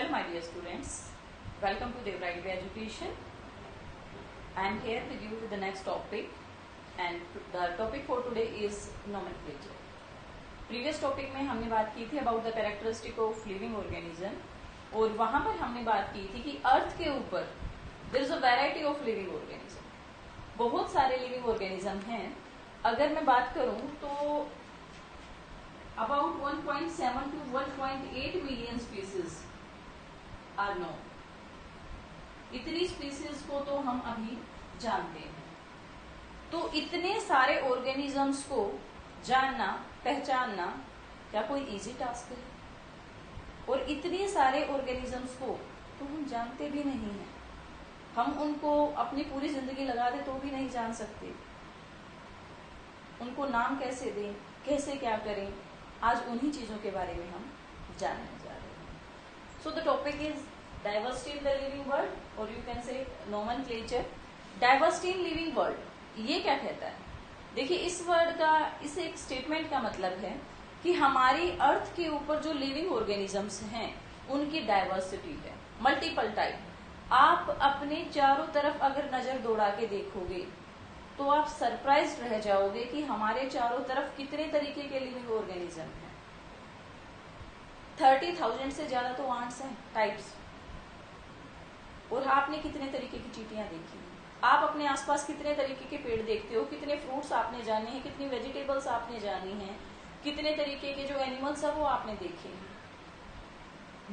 Hello my dear students, welcome to Devraigwe Education. I am here with you with the next topic and the topic for today is nomenclature. Previous topic में हमने बात की थी about the characteristic of living organism और वहां पर हमने बात की थी कि अर्थ के ऊपर there is a variety of living organism. बहुत सारे living organism हैं. अगर मैं बात करूं तो about 1.7 to 1.8 million species are known. इतनी स्पीसीज को तो हम अभी जानते हैं. तो इतने सारे ऑर्गेनिजम्स को जानना, पहचानना क्या कोई इजी टास्क है? और इतने सारे ऑर्गेनिजम्स को तो हम जानते भी नहीं हैं. हम उनको अपनी पूरी जिंदगी लगा दे तो भी नहीं जान सकते. उनको नाम कैसे दें, कैसे क्या करें, आज उन्हीं चीजों के बारे में हम जानने जा रहे हैं. So the topic is diversity in the living world और you can say nomenclature. Diversity in living world ये क्या कहता है? देखिए इस वर्ड का, इस एक स्टेटमेंट का मतलब है कि हमारी अर्थ के ऊपर जो लिविंग ऑर्गेनिजम्स हैं उनकी डाइवर्सिटी है, मल्टीपल टाइप. आप अपने चारों तरफ अगर नजर दौड़ा के देखोगे तो आप सरप्राइज रह जाओगे कि हमारे चारों तरफ कितने तरीके के लिविंग ऑर्गेनिज्म हैं. 30,000 से ज्यादा तो आंट्स हैं, टाइप्स. और आपने कितने तरीके की चींटियां देखी हैं? आप अपने आसपास कितने तरीके के पेड़ देखते हो? कितने फ्रूट्स आपने जाने हैं? कितनी वेजिटेबल्स आपने जानी हैं? कितने तरीके के जो एनिमल्स है वो आपने देखे हैं?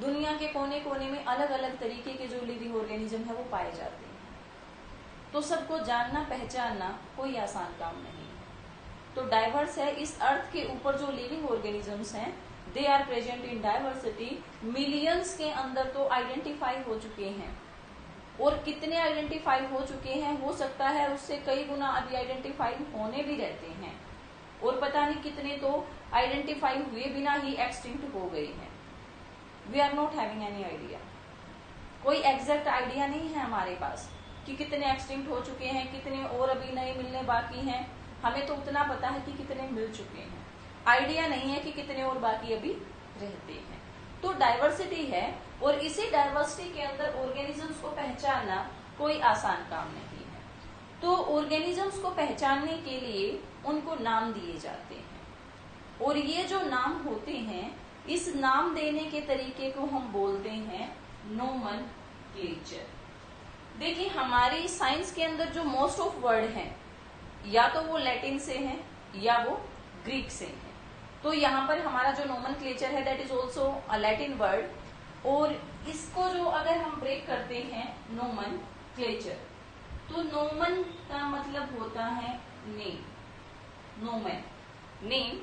दुनिया के कोने कोने में अलग अलग तरीके के जो लिविंग ऑर्गेनिज्म है वो पाए जाते हैं. तो सबको जानना, पहचानना कोई आसान काम नहीं है. तो डाइवर्स है. इस अर्थ के ऊपर जो लिविंग ऑर्गेनिजम्स हैं they are present in diversity. Millions के अंदर तो आइडेंटिफाई हो चुके हैं. और कितने आइडेंटिफाई हो चुके हैं, हो सकता है उससे कई गुना अभी आइडेंटिफाई होने भी रहते हैं. और पता नहीं कितने तो आइडेंटिफाई हुए बिना ही एक्सटिंक्ट हो गए हैं. We are not having any idea. कोई एग्जैक्ट आइडिया नहीं है हमारे पास कि कितने एक्सटिंक्ट हो चुके हैं, कितने और अभी नए मिलने बाकी हैं. हमें तो उतना पता है कि कितने मिल चुके हैं. आइडिया नहीं है कि कितने और बाकी अभी रहते हैं. तो डाइवर्सिटी है और इसी डाइवर्सिटी के अंदर ऑर्गेनिजम्स को पहचानना कोई आसान काम नहीं है. तो ऑर्गेनिजम्स को पहचानने के लिए उनको नाम दिए जाते हैं. और ये जो नाम होते हैं, इस नाम देने के तरीके को हम बोलते हैं नोमेनक्लेचर. देखिए हमारी साइंस के अंदर जो मोस्ट ऑफ वर्ड हैं या तो वो लैटिन से हैं या वो ग्रीक से हैं. तो यहाँ पर हमारा जो नोमेनक्लेचर है that is also a Latin word. और इसको जो अगर हम ब्रेक करते हैं नोमेनक्लेचर, तो नोमन का मतलब होता है नेम. नोमेन नेम.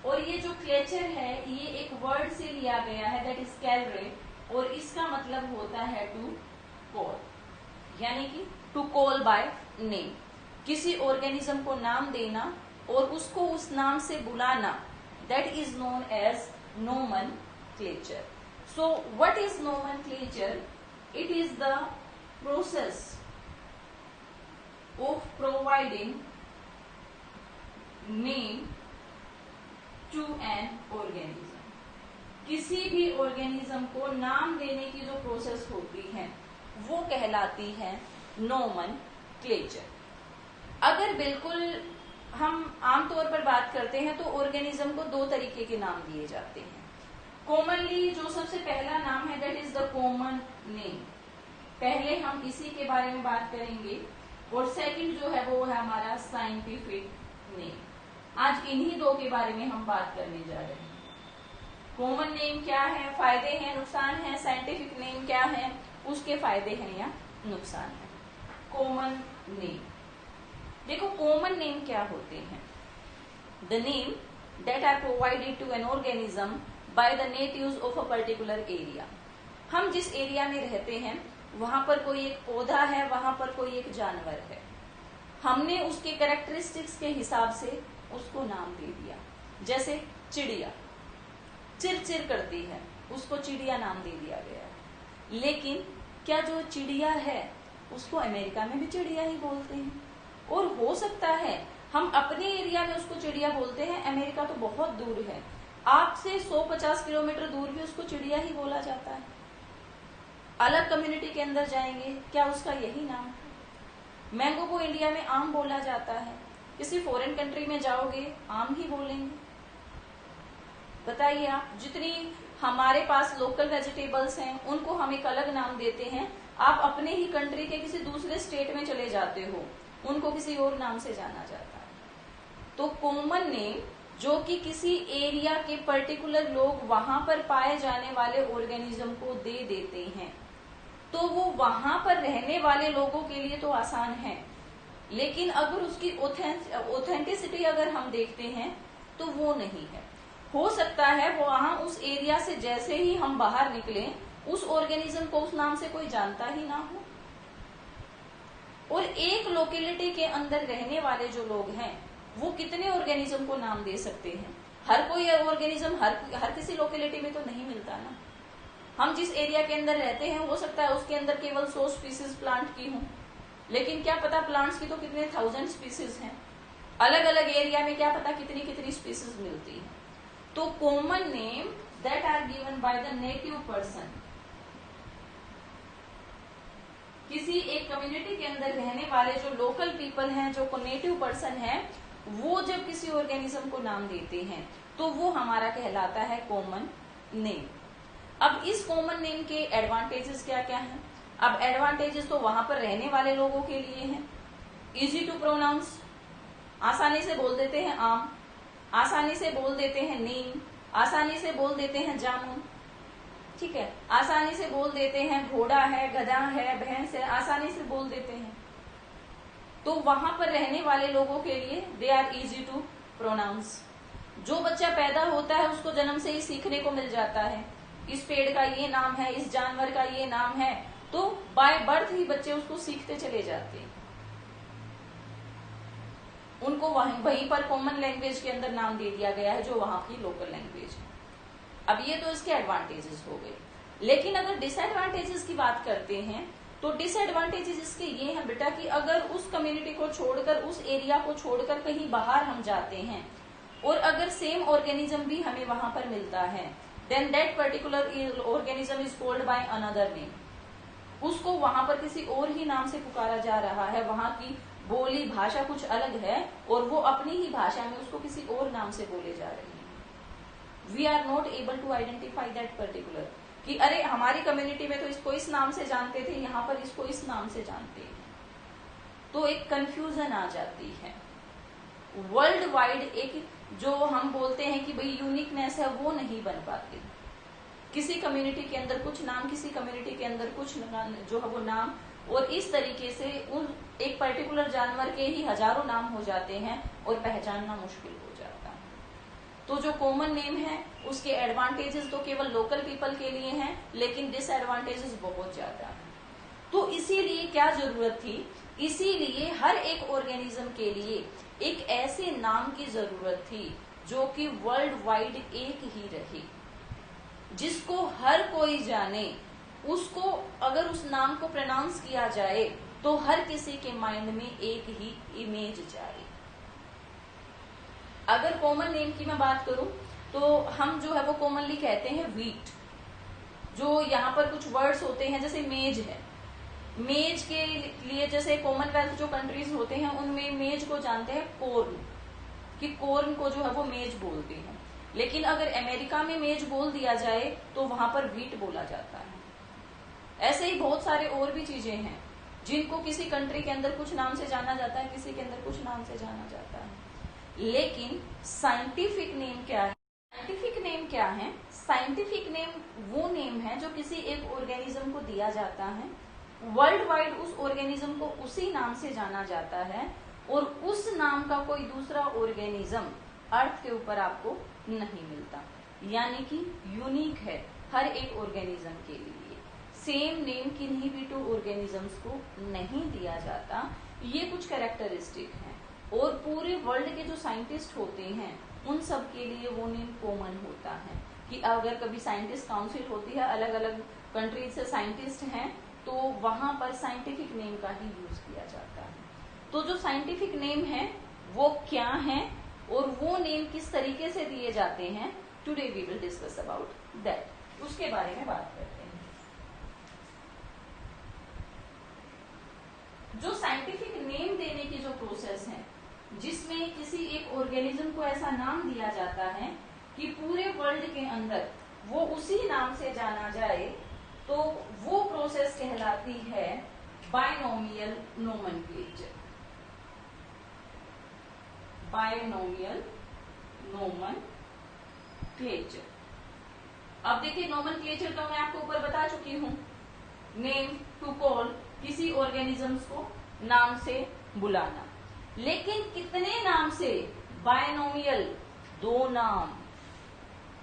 और ये जो क्लेचर है ये एक वर्ड से लिया गया है दैट इज कैलरे. और इसका मतलब होता है टू कॉल, यानी कि टू कॉल बाय नेम. किसी ऑर्गेनिज्म को नाम देना और उसको उस नाम से बुलाना, that is known as nomenclature. So what is nomenclature? It is the process of providing name to an organism. किसी भी ऑर्गेनिज्म को नाम देने की जो प्रोसेस होती है वो कहलाती है नोमेनक्लेचर. अगर बिल्कुल हम आमतौर पर बात करते हैं तो ऑर्गेनिज्म को दो तरीके के नाम दिए जाते हैं. कॉमनली जो सबसे पहला नाम है that is the common name. पहले हम इसी के बारे में बात करेंगे. और सेकंड जो है वो है हमारा साइंटिफिक नेम. आज इन्हीं दो के बारे में हम बात करने जा रहे हैं. कॉमन नेम क्या है, फायदे हैं, नुकसान है. साइंटिफिक नेम क्या है, उसके फायदे हैं या नुकसान है. Common name. देखो कॉमन नेम क्या होते हैं? The name that are provided to an organism by the natives of a particular area. हम जिस एरिया में रहते हैं वहां पर कोई एक पौधा है, वहां पर कोई एक जानवर है. हमने उसके कैरेक्टरिस्टिक्स के हिसाब से उसको नाम दे दिया. जैसे चिड़िया चिर चिर करती है, उसको चिड़िया नाम दे दिया गया. लेकिन क्या जो चिड़िया है उसको अमेरिका में भी चिड़िया ही बोलते हैं? और हो सकता है हम अपने एरिया में उसको चिड़िया बोलते हैं, अमेरिका तो बहुत दूर है, आपसे 150 किलोमीटर दूर भी उसको चिड़िया ही बोला जाता है. अलग कम्युनिटी के अंदर जाएंगे, क्या उसका यही नाम है? मैंगो को इंडिया में आम बोला जाता है, किसी फॉरेन कंट्री में जाओगे आम ही बोलेंगे। बताइए आप, जितनी हमारे पास लोकल वेजिटेबल्स हैं उनको हम एक अलग नाम देते हैं, आप अपने ही कंट्री के किसी दूसरे स्टेट में चले जाते हो, उनको किसी और नाम से जाना जाता है। तो कॉमन नेम जो कि किसी एरिया के पर्टिकुलर लोग वहां पर पाए जाने वाले ऑर्गेनिज्म को दे देते हैं, तो वो वहां पर रहने वाले लोगों के लिए तो आसान है, लेकिन अगर उसकी ऑथेंटिसिटी अगर हम देखते हैं तो वो नहीं है। हो सकता है वो वहां उस एरिया से जैसे ही हम बाहर निकले उस ऑर्गेनिज्म को उस नाम से कोई जानता ही ना हो, और एक लोकेलिटी के अंदर रहने वाले जो लोग हैं वो कितने ऑर्गेनिज्म को नाम दे सकते हैं? हर कोई ऑर्गेनिज्म हर किसी लोकेलिटी में तो नहीं मिलता ना। हम जिस एरिया के अंदर रहते हैं हो सकता है उसके अंदर केवल 100 स्पीसीज प्लांट की हों, लेकिन क्या पता प्लांट्स की तो कितने 1000 स्पीसीज हैं। अलग अलग एरिया में क्या पता कितनी कितनी स्पीसीज मिलती है। तो common name that are given by the native person, किसी एक कम्युनिटी के अंदर रहने वाले जो लोकल पीपल हैं, जो नेटिव पर्सन है, वो जब किसी ऑर्गेनिज्म को नाम देते हैं तो वो हमारा कहलाता है कॉमन नेम। अब इस कॉमन नेम के एडवांटेजेस क्या क्या हैं? अब एडवांटेजेस तो वहां पर रहने वाले लोगों के लिए हैं। इजी टू प्रोनाउंस, आसानी से बोल देते हैं आम, आसानी से बोल देते हैं नीम, आसानी से बोल देते हैं जामुन, ठीक है, आसानी से बोल देते हैं घोड़ा है, गधा है, भैंस है, आसानी से बोल देते हैं। तो वहां पर रहने वाले लोगों के लिए they are easy to pronounce. जो बच्चा पैदा होता है उसको जन्म से ही सीखने को मिल जाता है, इस पेड़ का ये नाम है, इस जानवर का ये नाम है, तो बाय बर्थ ही बच्चे उसको सीखते चले जाते हैं। उनको वहीं पर कॉमन लैंग्वेज के अंदर नाम दे दिया गया है जो वहां की लोकल लैंग्वेज है। अब ये तो इसके एडवांटेजेस हो गए, लेकिन अगर डिसएडवांटेजेस की बात करते हैं तो डिसएडवांटेजेस इसके ये हैं बेटा कि अगर उस कम्युनिटी को छोड़कर, उस एरिया को छोड़कर कहीं बाहर हम जाते हैं और अगर सेम ऑर्गेनिज्म भी हमें वहां पर मिलता है, then that particular organism is called by another name. उसको वहां पर किसी और ही नाम से पुकारा जा रहा है, वहां की बोली भाषा कुछ अलग है और वो अपनी ही भाषा में उसको किसी और नाम से बोले जा रहे हैं। We are not able to identify that particular, कि अरे हमारी कम्युनिटी में तो इसको इस नाम से जानते थे, यहाँ पर इसको इस नाम से जानते हैं, तो एक कंफ्यूजन आ जाती है। वर्ल्ड वाइड एक जो हम बोलते हैं कि भाई यूनिकनेस है वो नहीं बन पाती। किसी कम्युनिटी के अंदर कुछ नाम, किसी कम्युनिटी के अंदर कुछ जो है वो नाम, और इस तरीके से उन एक पर्टिकुलर जानवर के ही हजारों नाम हो जाते हैं और पहचानना मुश्किल हो जाता है। तो जो कॉमन नेम है उसके एडवांटेजेस तो केवल लोकल पीपल के लिए हैं, लेकिन डिसएडवांटेजेस बहुत ज्यादा है। तो इसीलिए क्या जरूरत थी, इसीलिए हर एक ऑर्गेनिज्म के लिए एक ऐसे नाम की जरूरत थी जो कि वर्ल्ड वाइड एक ही रहे, जिसको हर कोई जाने, उसको अगर उस नाम को प्रोनाउंस किया जाए तो हर किसी के माइंड में एक ही इमेज जाए। अगर कॉमन नेम की मैं बात करूं तो हम जो है वो कॉमनली कहते हैं व्हीट। जो यहाँ पर कुछ वर्ड्स होते हैं जैसे मेज है, मेज के लिए जैसे कॉमनवेल्थ जो कंट्रीज होते हैं उनमें मेज को जानते हैं कॉर्न, कि कॉर्न को जो है वो मेज बोलते हैं। लेकिन अगर अमेरिका में मेज बोल दिया जाए तो वहां पर व्हीट बोला जाता है। ऐसे ही बहुत सारे और भी चीजें हैं जिनको किसी कंट्री के अंदर कुछ नाम से जाना जाता है, किसी के अंदर कुछ नाम से जाना जाता है। लेकिन साइंटिफिक नेम क्या है? साइंटिफिक नेम क्या है? साइंटिफिक नेम वो नेम है जो किसी एक ऑर्गेनिज्म को दिया जाता है, वर्ल्ड वाइड उस ऑर्गेनिज्म को उसी नाम से जाना जाता है, और उस नाम का कोई दूसरा ऑर्गेनिज्म अर्थ के ऊपर आपको नहीं मिलता, यानी कि यूनिक है हर एक ऑर्गेनिज्म के लिए। सेम नेम किन्हीं भी टू ऑर्गेनिजम्स को नहीं दिया जाता। ये कुछ कैरेक्टरिस्टिक हैं, और पूरे वर्ल्ड के जो साइंटिस्ट होते हैं उन सब के लिए वो नेम कॉमन होता है। कि अगर कभी साइंटिस्ट काउंसिल होती है, अलग अलग कंट्रीज से साइंटिस्ट हैं, तो वहां पर साइंटिफिक नेम का ही यूज किया जाता है। तो जो साइंटिफिक नेम है वो क्या है और वो नेम किस तरीके से दिए जाते हैं, today we will discuss about that, उसके बारे में बात करते हैं। जो साइंटिफिक नेम देने की जो प्रोसेस है, जिसमें किसी एक ऑर्गेनिज्म को ऐसा नाम दिया जाता है कि पूरे वर्ल्ड के अंदर वो उसी नाम से जाना जाए, तो वो प्रोसेस कहलाती है बायनोमियल नोमेनक्लेचर। Binomial nomenclature. अब देखिए, नोमेनक्लेचर तो मैं आपको ऊपर बता चुकी हूं, नेम टू कॉल, किसी ऑर्गेनिजम्स को नाम से बुलाना। लेकिन कितने नाम से? बायनोमियल, 2 नाम।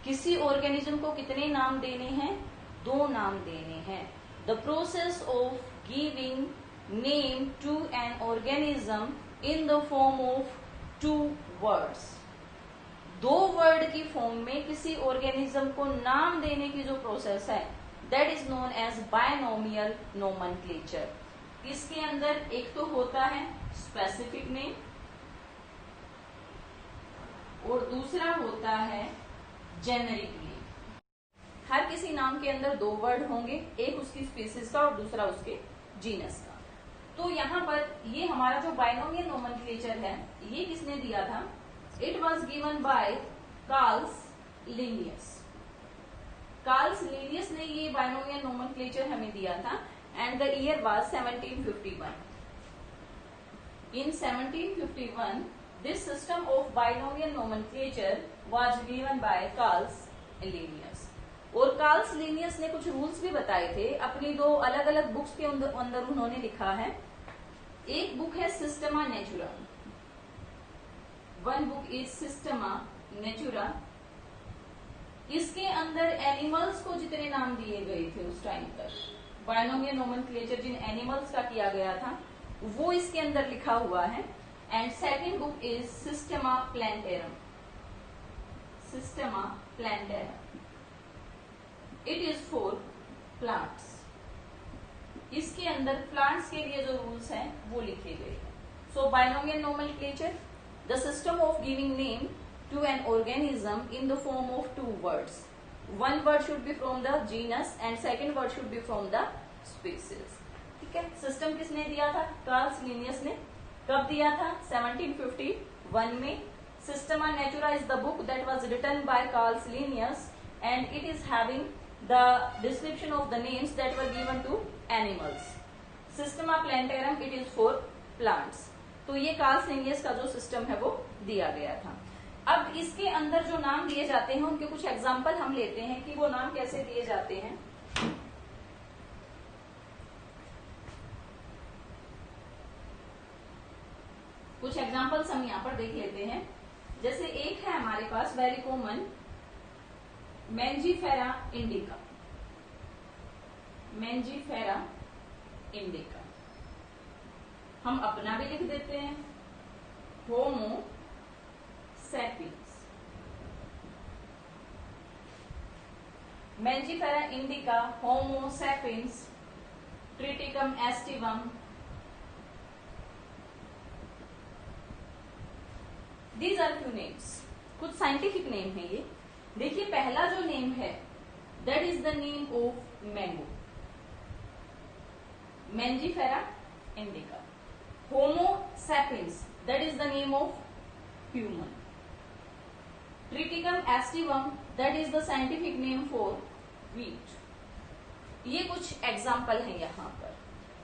किसी ऑर्गेनिज्म को कितने नाम देने हैं? 2 नाम देने हैं। The process of giving name to an organism in the form of 2 words. 2 word की फॉर्म में किसी ऑर्गेनिज्म को नाम देने की जो प्रोसेस है, that is known as binomial nomenclature. इसके अंदर एक तो होता है स्पेसिफिक नेम और दूसरा होता है जेनेरिक नेम। हर किसी नाम के अंदर 2 वर्ड होंगे, एक उसकी स्पीसीज का और दूसरा उसके जीनस का। तो यहाँ पर ये हमारा जो बायनोमियल नोमेनक्लेचर है, ये किसने दिया था? It was given by Carl's Linnaeus. Carl's Linnaeus ने ये बायनोमियल नोमेनक्लेचर हमें दिया था, and the year was 1751। In 1751, this system of binomial nomenclature was given by Carl Linnaeus। और कार्ल्स लिनियस ने कुछ रूल्स भी बताए थे, अपनी 2 अलग अलग बुक्स के अंदर उन्होंने लिखा है। एक बुक है Systema Natura, one book is Systema Natura. इसके अंदर एनिमल्स को जितने नाम दिए गए थे उस टाइम तक, बायनोमियल नोमेनक्लेचर जिन एनिमल्स का किया गया था, वो इसके अंदर लिखा हुआ है। And second book is Systema plantarum. Systema Plantarum, it is for plants. इसके अंदर प्लांट्स के लिए जो रूल्स हैं वो लिखे गए हैं। So binomial nomenclature, the system of giving name to an organism in the form of 2 words. 1 word should be from the genus and second word should be from the species. ठीक है, system किसने दिया था? Carl's Linnaeus ने। कब दिया था? 1751 में। Systema Naturae is the book that was written by Carl's Linnaeus and it is having the description of the names that were given to animals. Systema Plantarum, it is for plants. तो ये Carl's Linnaeus का जो system है वो दिया गया था। अब इसके अंदर जो नाम दिए जाते हैं उनके कुछ एग्जाम्पल हम लेते हैं कि वो नाम कैसे दिए जाते हैं। कुछ एग्जाम्पल्स हम यहाँ पर देख लेते हैं। जैसे एक है हमारे पास very common, Mangifera indica. Mangifera indica, हम अपना भी लिख देते हैं, Homo sapiens. Mangifera indica, Homo sapiens, Triticum aestivum. These are few names, कुछ साइंटिफिक नेम है ये। देखिए, पहला जो नेम है that is the name of mango, Mangifera indica. Homo sapiens, that is the name of human. Triticum aestivum, that is the scientific name for wheat. ये कुछ example है यहाँ पर।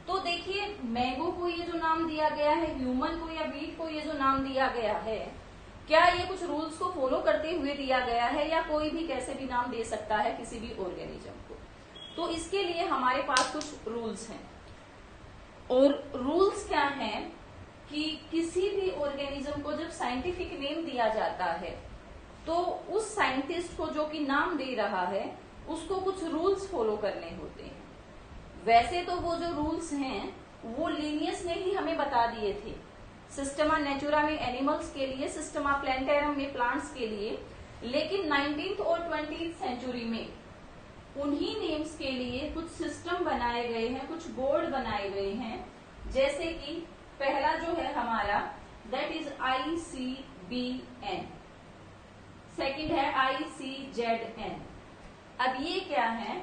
तो देखिए, मैंगो को ये जो नाम दिया गया है, ह्यूमन को या व्हीट को ये जो नाम दिया गया है, क्या ये कुछ रूल्स को फॉलो करते हुए दिया गया है या कोई भी कैसे भी नाम दे सकता है किसी भी ऑर्गेनिज्म को? तो इसके लिए हमारे पास कुछ रूल्स हैं। और रूल्स क्या हैं कि किसी भी ऑर्गेनिज्म को जब साइंटिफिक नेम दिया जाता है तो उस साइंटिस्ट को जो कि नाम दे रहा है उसको कुछ रूल्स फॉलो करने होते हैं। वैसे तो वो जो रूल्स हैं वो लिनियस ने ही हमें बता दिए थे, सिस्टमा नेचुरा में एनिमल्स के लिए, सिस्टमा प्लांटेरम में प्लांट्स के लिए। लेकिन 19th और 20th सेंचुरी में उन्हीं नेम्स के लिए कुछ सिस्टम बनाए गए हैं, कुछ बोर्ड बनाए गए हैं। जैसे कि पहला जो है हमारा दैट इज ICBN, सेकंड है ICZN। अब ये क्या है?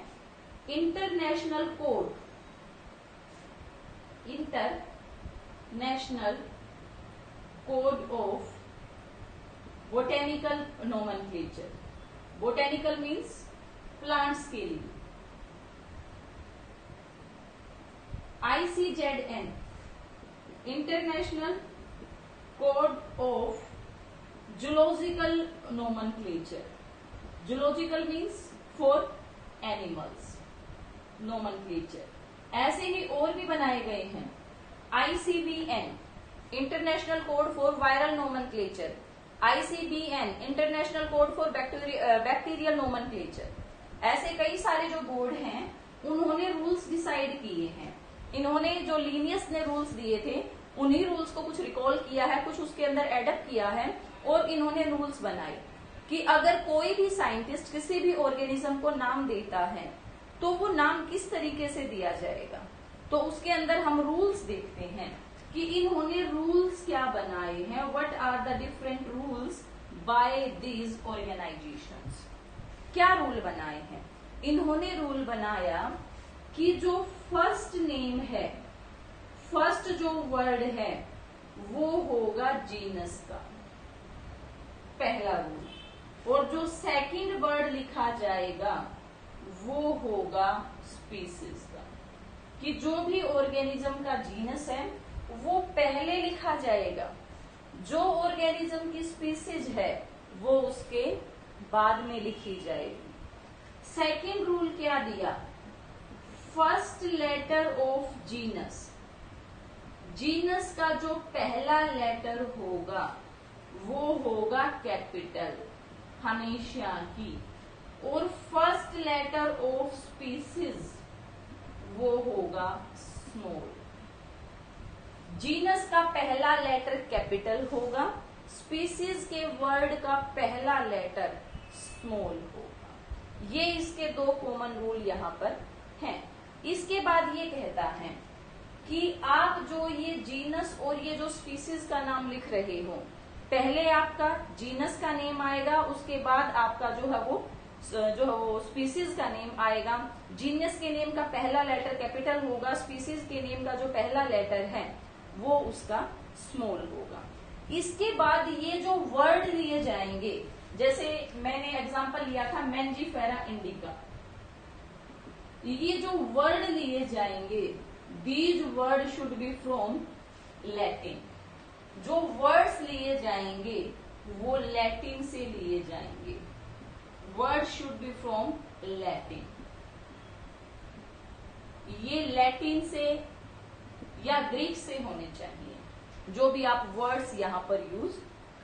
International code, international national code of botanical nomenclature. Botanical means plants के लिए। ICZN international code of zoological nomenclature. Zoological means for animals nomenclature. ऐसे ही और भी बनाए गए हैं। ICVN international code for viral nomenclature. ICBN international code for bacterial nomenclature. ऐसे कई सारे जो बोर्ड हैं उन्होंने रूल्स डिसाइड किए हैं। इन्होंने जो लीनियस ने रूल्स दिए थे उन्हीं रूल्स को कुछ रिकॉल किया है, कुछ उसके अंदर एडप्ट किया है और इन्होंने रूल्स बनाए कि अगर कोई भी साइंटिस्ट किसी भी ऑर्गेनिज्म को नाम देता है तो वो नाम किस तरीके से दिया जाएगा। तो उसके अंदर हम रूल्स देखते हैं कि इन्होंने रूल्स क्या बनाए हैं। What are the different rules by these organisations. क्या रूल बनाए हैं? इन्होंने रूल बनाया कि जो फर्स्ट नेम है, फर्स्ट जो वर्ड है वो होगा जीनस का, पहला रूल। और जो सेकंड वर्ड लिखा जाएगा वो होगा स्पीसीज का, कि जो भी ऑर्गेनिज्म का जीनस है वो पहले लिखा जाएगा, जो ऑर्गेनिज्म की स्पीसीज है वो उसके बाद में लिखी जाएगी। सेकंड रूल क्या दिया? First letter of genus, genus का जो पहला लेटर होगा वो होगा कैपिटल हमेशा ही, और फर्स्ट लेटर ऑफ स्पीसीज वो होगा स्मॉल। जीनस का पहला लेटर कैपिटल होगा, स्पीसीज के वर्ड का पहला लेटर स्मॉल होगा। ये इसके दो कॉमन रूल यहाँ पर हैं। इसके बाद ये कहता है कि आप जो ये जीनस और ये जो स्पीसीज का नाम लिख रहे हो, पहले आपका जीनस का नेम आएगा, उसके बाद आपका जो है वो स्पीसीज का नेम आएगा। जीनस के नेम का पहला लेटर कैपिटल होगा, स्पीसीज के नेम का जो पहला लेटर है वो उसका स्मॉल होगा। इसके बाद ये जो वर्ड लिए जाएंगे, जैसे मैंने एग्जांपल लिया था मैंजीफेरा इंडिका, ये जो वर्ड लिए जाएंगे these word should be from Latin. जो वर्ड्स लिए जाएंगे वो लैटिन से लिए जाएंगे। Word should be from Latin. ये लैटिन से या ग्रीक से होने चाहिए, जो भी आप वर्ड्स यहां पर यूज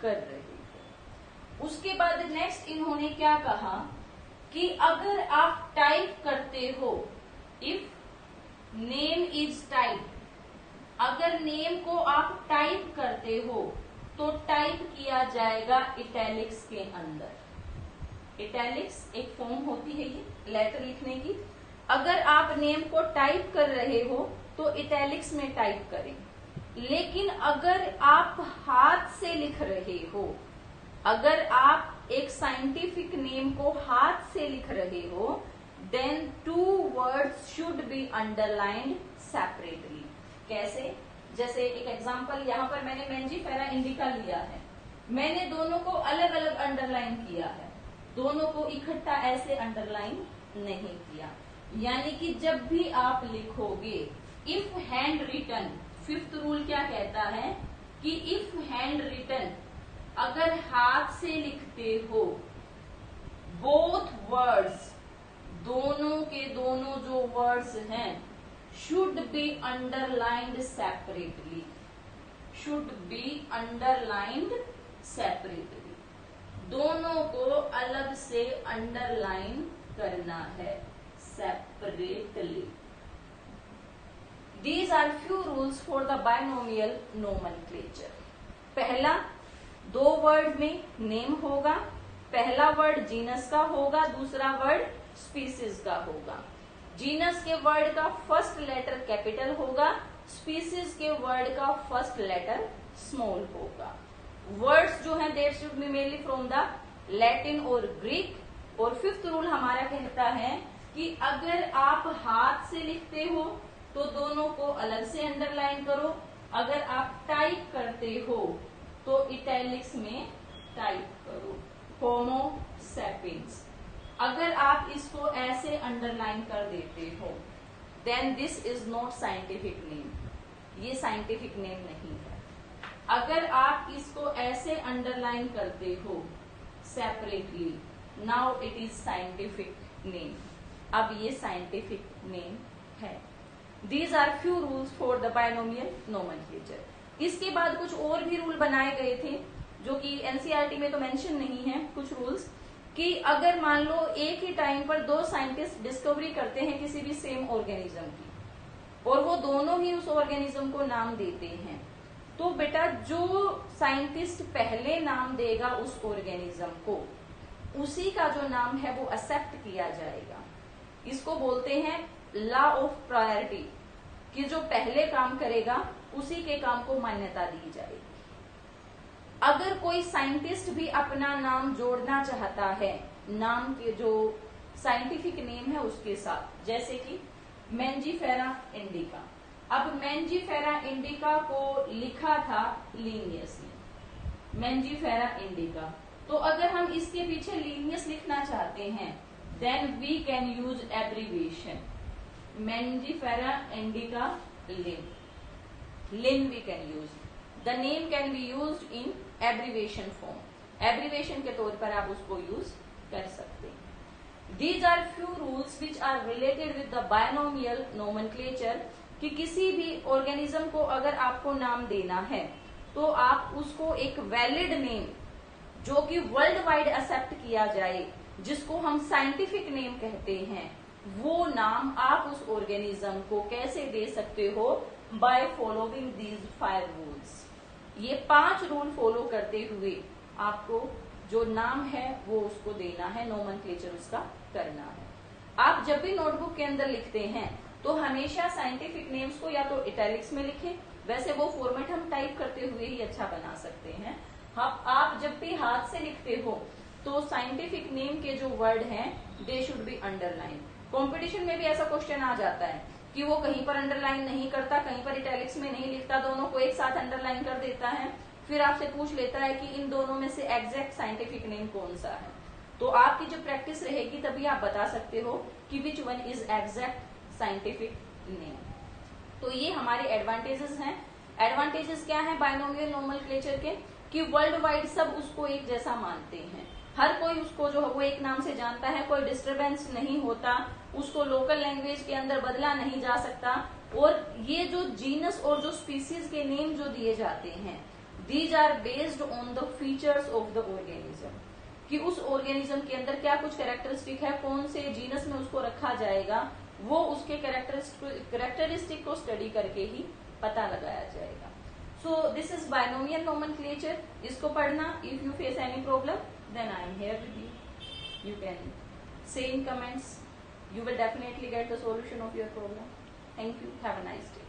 कर रहे हो। उसके बाद नेक्स्ट इन्होंने क्या कहा कि अगर आप टाइप करते हो, इफ नेम इज टाइप, अगर नेम को आप टाइप करते हो तो टाइप किया जाएगा इटैलिक्स के अंदर। इटैलिक्स एक फॉर्म होती है ये लेटर लिखने की। अगर आप नेम को टाइप कर रहे हो तो इटैलिक्स में टाइप करें, लेकिन अगर आप हाथ से लिख रहे हो, अगर आप एक साइंटिफिक नेम को हाथ से लिख रहे हो, then two words should be underlined separately. कैसे? जैसे एक एग्जांपल यहाँ पर मैंने मैंजीफेरा इंडिका लिया है, मैंने दोनों को अलग अलग अंडरलाइन किया है, दोनों को इकट्ठा ऐसे अंडरलाइन नहीं किया। यानी कि जब भी आप लिखोगे if hand written, fifth rule क्या कहता है कि इफ हैंड रिटन, अगर हाथ से लिखते हो, बोथ वर्ड्स, दोनों के दोनों जो वर्ड्स हैं, should be underlined separately, should be underlined separately, दोनों को अलग से अंडरलाइन करना है separately. These are few rules for the binomial nomenclature. पहला, दो वर्ड में नेम होगा, पहला वर्ड जीनस का होगा, दूसरा वर्ड स्पीसीज का होगा। जीनस के वर्ड का फर्स्ट लेटर कैपिटल होगा, स्पीसीज के वर्ड का फर्स्ट लेटर स्मॉल होगा। वर्ड्स जो हैं there should be mainly from the Latin और ग्रीक। और फिफ्थ रूल हमारा कहता है कि अगर आप हाथ से लिखते हो तो दोनों को अलग से अंडरलाइन करो, अगर आप टाइप करते हो तो इटैलिक्स में टाइप करो होमो सैपियंस। अगर आप इसको ऐसे अंडरलाइन कर देते हो then this is not scientific name, ये साइंटिफिक नेम नहीं है। अगर आप इसको ऐसे अंडरलाइन करते हो separately, now it is scientific name, अब ये साइंटिफिक नेम है। These are few rules for the binomial nomenclature. इसके बाद कुछ और भी रूल बनाए गए थे जो कि एनसीईआरटी में तो मेंशन नहीं है, कुछ रूल्स कि अगर मान लो एक ही टाइम पर दो साइंटिस्ट डिस्कवरी करते हैं किसी भी सेम ऑर्गेनिज्म की और वो दोनों ही उस ऑर्गेनिज्म को नाम देते हैं, तो बेटा जो साइंटिस्ट पहले नाम देगा उस ऑर्गेनिज्म को, उसी का जो नाम है वो एक्सेप्ट किया जाएगा। इसको बोलते हैं लॉ ऑफ प्रायोरिटी, कि जो पहले काम करेगा उसी के काम को मान्यता दी जाएगी। अगर कोई साइंटिस्ट भी अपना नाम जोड़ना चाहता है नाम के जो साइंटिफिक नेम है उसके साथ, जैसे कि मैंजीफेरा इंडिका, अब मैंजीफेरा इंडिका को लिखा था लीनियसली, मैंजीफेरा इंडिका, तो अगर हम इसके पीछे लीनियस लिखना चाहते हैं then we can use abbreviation Mangifera indica Linn we can use, the name can be used in abbreviation form, abbreviation के तौर पर आप उसको यूज कर सकते हैं। These are few rules which are related with the binomial nomenclature, कि किसी भी ऑर्गेनिज्म को अगर आपको नाम देना है तो आप उसको एक वैलिड नेम जो कि वर्ल्ड वाइड एक्सेप्ट किया जाए, जिसको हम साइंटिफिक नेम कहते हैं, वो नाम आप उस ऑर्गेनिज्म को कैसे दे सकते हो, बाय फॉलोइंग दीज 5 रूल्स। ये 5 रूल फॉलो करते हुए आपको जो नाम है वो उसको देना है, नोमेनक्लेचर उसका करना है। आप जब भी नोटबुक के अंदर लिखते हैं तो हमेशा साइंटिफिक नेम्स को या तो इटैलिक्स में लिखें, वैसे वो फॉर्मेट हम टाइप करते हुए ही अच्छा बना सकते हैं। आप जब भी हाथ से लिखते हो तो साइंटिफिक नेम के जो वर्ड हैं they should be underline. Competition में भी ऐसा क्वेश्चन आ जाता है कि वो कहीं पर अंडरलाइन नहीं करता, कहीं पर इटैलिक्स में नहीं लिखता, दोनों को एक साथ अंडरलाइन कर देता है, फिर आपसे पूछ लेता है कि इन दोनों में से एग्जैक्ट साइंटिफिक नेम कौन सा है। तो आपकी जब प्रैक्टिस रहेगी तभी आप बता सकते हो कि which one is exact scientific name. तो ये हमारे एडवांटेजेस हैं। एडवांटेजेस क्या है बायनोमियल नोमेनक्लेचर के, कि वर्ल्ड वाइड सब उसको एक जैसा मानते हैं, हर कोई उसको जो है वो एक नाम से जानता है, कोई डिस्टरबेंस नहीं होता, उसको लोकल लैंग्वेज के अंदर बदला नहीं जा सकता। और ये जो जीनस और जो स्पीसीज के नेम जो दिए जाते हैं these are based on the features of the organism, कि उस ऑर्गेनिज्म के अंदर क्या कुछ कैरेक्टरिस्टिक है, कौन से जीनस में उसको रखा जाएगा, वो उसके कैरेक्टरिस्टिक को स्टडी करके ही पता लगाया जाएगा। So this is binomial nomenclature. इसको पढ़ना, if you face any problem then I am here with you, you can say in comments, you will definitely get the solution of your problem. Thank you. Have a nice day.